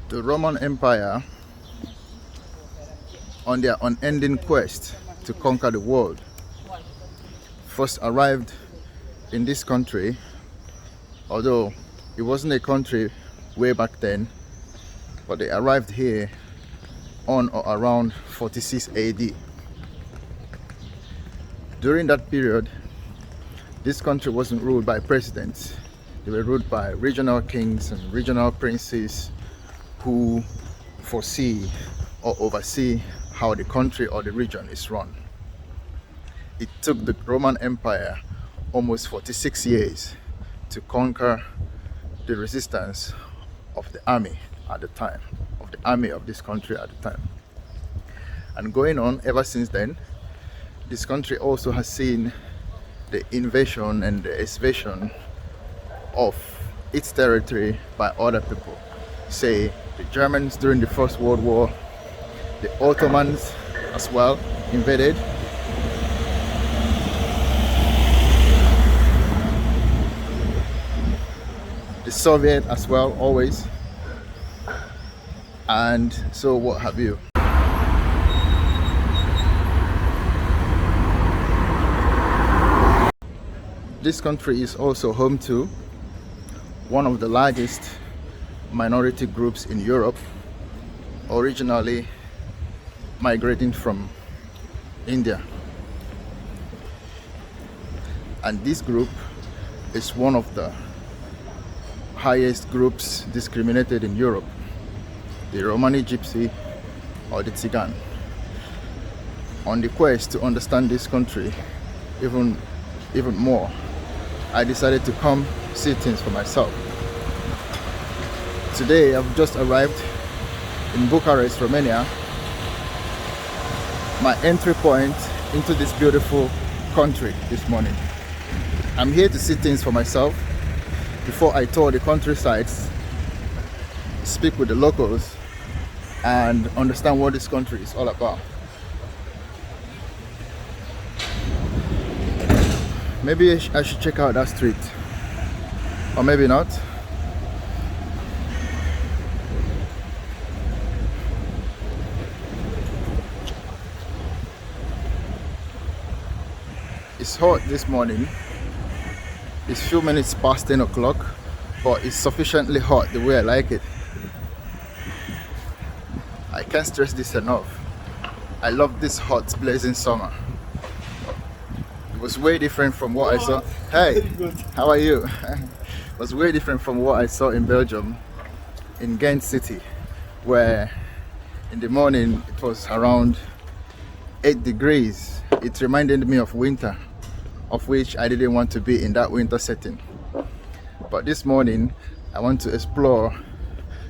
The Roman Empire, on their unending quest to conquer the world, first arrived in this country, although it wasn't a country way back then, but they arrived here on or around 46 AD. During that period, this country wasn't ruled by presidents. They were ruled by regional kings and regional princes who foresee or oversee how the country or the region is run. It took the Roman Empire almost 46 years to conquer the resistance of the army at the time, of the army of this country at the time. And going on ever since then, this country also has seen the invasion and the expansion of its territory by other people. Say the Germans during the First World War, the Ottomans as well invaded. The Soviet as well, always. And so what have you. This country is also home to one of the largest minority groups in Europe, originally migrating from India. And this group is one of the highest groups discriminated in Europe, the Romani Gypsy or the Tsigan. On the quest to understand this country even more, I decided to come see things for myself. Today I've just arrived in Bucharest, Romania, my entry point into this beautiful country this morning. I'm here to see things for myself before I tour the countrysides, speak with the locals, and understand what this country is all about. Maybe I should check out that street, or maybe not. It's hot this morning. It's few minutes past 10 o'clock, but it's sufficiently hot the way I like it. I can't stress this enough. I love this hot, blazing summer. It was way different from what I saw. Hey, how are you? It was way different from what I saw in Belgium, in Ghent City, where in the morning it was around 8 degrees. It reminded me of winter, of which I didn't want to be in that winter setting. But this morning I want to explore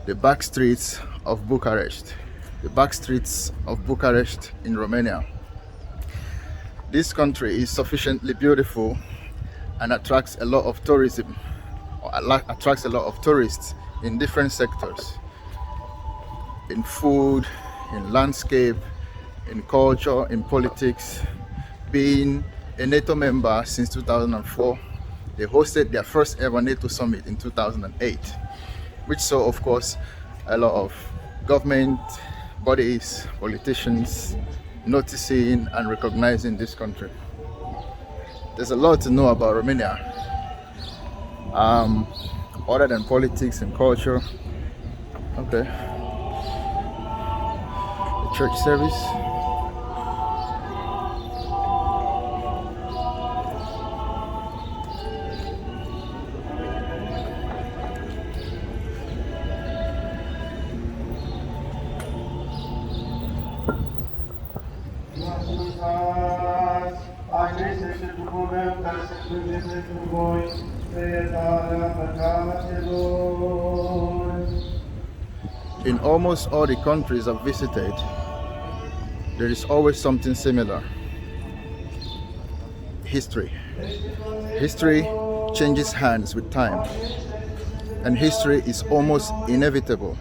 the back streets of Bucharest, the back streets of Bucharest in Romania. This country is sufficiently beautiful and attracts a lot of tourism, or attracts a lot of tourists in different sectors, in food, in landscape, in culture, in politics. Being a NATO member since 2004, they hosted their first ever NATO summit in 2008, which saw, of course, a lot of government bodies, politicians noticing and recognizing this country. There's a lot to know about Romania, other than politics and culture. Okay, the church service. In almost all the countries I've visited, there is always something similar. History. History changes hands with time, and history is almost inevitable.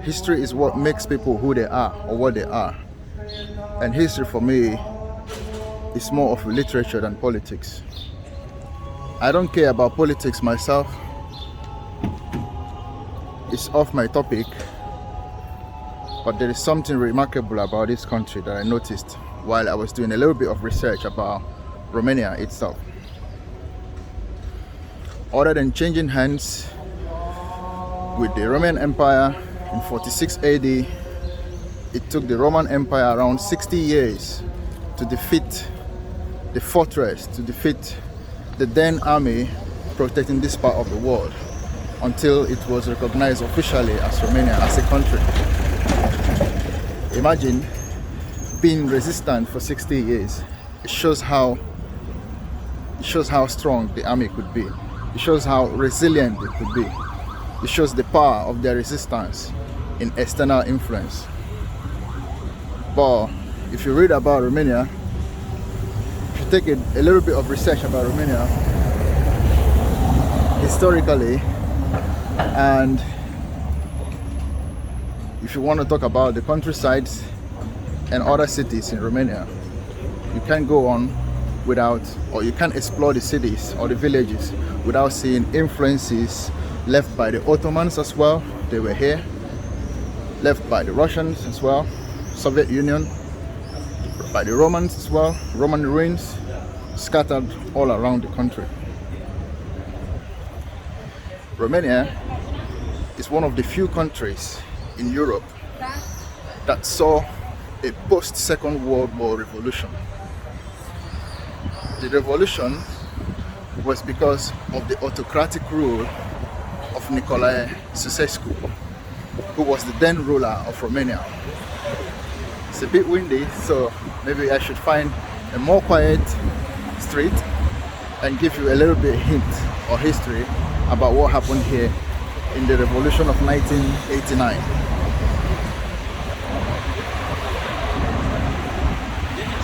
History is what makes people who they are or what they are. And history for me is more of literature than politics. I don't care about politics myself, It's off my topic, but there is something remarkable about this country that I noticed while I was doing a little bit of research about Romania itself. Other than changing hands with the Roman Empire in 46 AD, it took the Roman Empire around 60 years to defeat the fortress, to defeat the then army protecting this part of the world, until it was recognized officially as Romania, as a country. Imagine being resistant for 60 years. It shows how strong the army could be. It shows how resilient it could be. It shows the power of their resistance in external influence. But if you read about Romania, if you take a little bit of research about Romania historically, and if you want to talk about the countrysides and other cities in Romania, you can't go on without, or you can't explore the cities or the villages without seeing influences left by the Ottomans as well. They were here. Left by the Russians as well, Soviet Union, by the Romans as well, Roman ruins scattered all around the country. Romania is one of the few countries in Europe that saw a post-Second World War revolution. The revolution was because of the autocratic rule of Nicolae Ceausescu, who was the then ruler of Romania. It's a bit windy, so maybe I should find a more quiet street and give you a little bit of hint or history about what happened here in the revolution of 1989.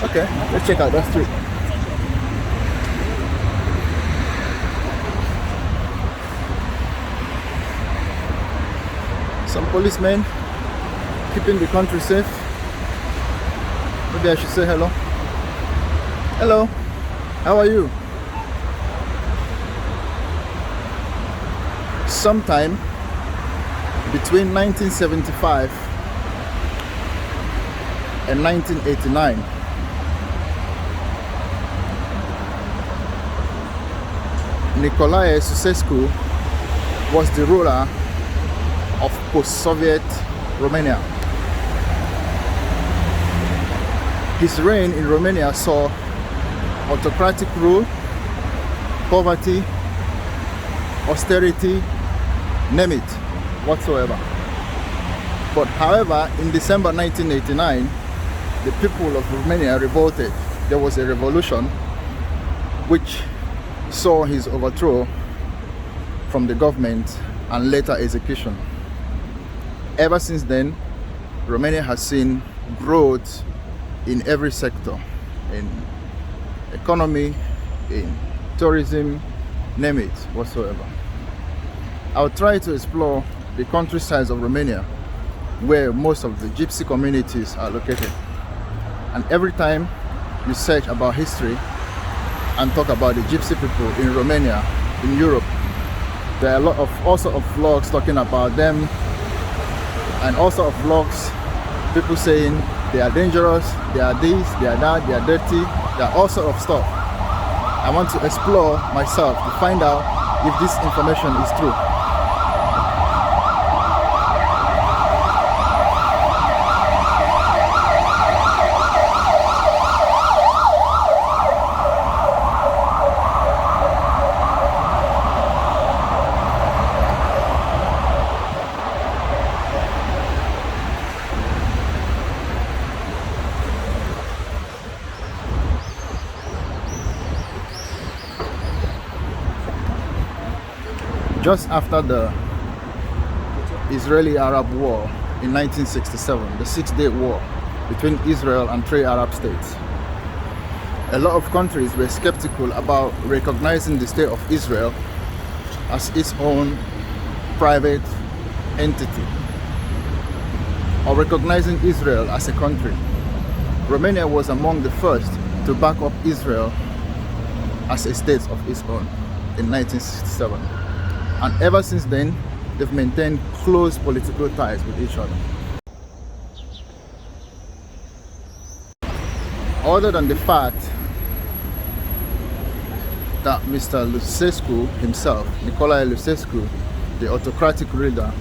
Okay, let's check out that street. Some policemen keeping the country safe. Maybe I should say hello. Hello, how are you? Sometime between 1975 and 1989, Nicolae Ceausescu was the ruler of post-Soviet Romania. His reign in Romania saw autocratic rule, poverty, austerity, name it, whatsoever. But however, in December 1989, the people of Romania revolted. There was a revolution which saw his overthrow from the government and later execution. Ever since then, Romania has seen growth in every sector, in economy, in tourism, name it, whatsoever. I'll try to explore the countrysides of Romania, where most of the gypsy communities are located. And every time you search about history and talk about the gypsy people in Romania, in Europe, there are a lot of also of vlogs talking about them, and also of vlogs, people saying they are dangerous, they are this, they are that, they are dirty, they are all sort of stuff. I want to explore myself to find out if this information is true. Just after the Israeli-Arab War in 1967, the Six-Day War between Israel and three Arab states, a lot of countries were skeptical about recognizing the state of Israel as its own private entity, or recognizing Israel as a country. Romania was among the first to back up Israel as a state of its own in 1967. And ever since then, they've maintained close political ties with each other. Other than the fact that Mr. Lucescu himself, Nicolae Lucescu, the autocratic leader,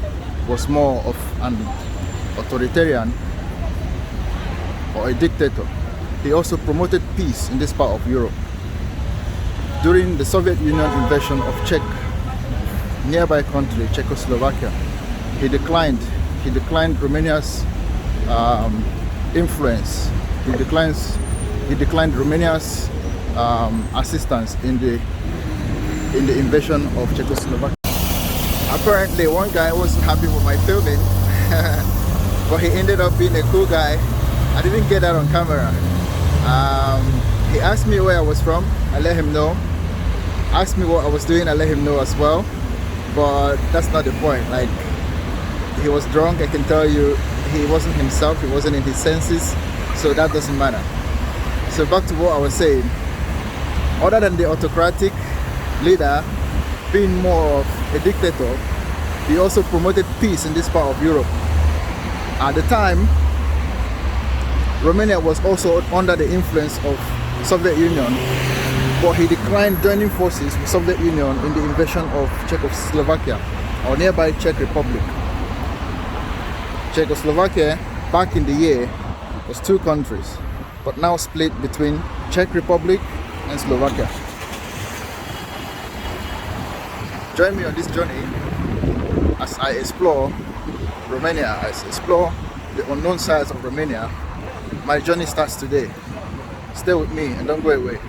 was more of an authoritarian or a dictator, he also promoted peace in this part of Europe. During the Soviet Union invasion of nearby country, Czechoslovakia, he declined Romania's influence. He declined Romania's assistance in the invasion of Czechoslovakia. Apparently, one guy wasn't happy with my filming, but he ended up being a cool guy. I didn't get that on camera. He asked me where I was from. I let him know. Asked me what I was doing. I let him know as well. But that's not the point. Like, he was drunk. I can tell you, he wasn't himself. He wasn't in his senses. So that doesn't matter. So back to what I was saying. Other than the autocratic leader being more of a dictator, he also promoted peace in this part of Europe. At the time, Romania was also under the influence of Soviet Union, but he declined joining forces with Soviet Union in the invasion of Czechoslovakia or nearby Czech Republic. Czechoslovakia back in the year was two countries, but now split between Czech Republic and Slovakia. Join me on this journey as I explore Romania, as I explore the unknown sides of Romania. My journey starts today. Stay with me and don't go away.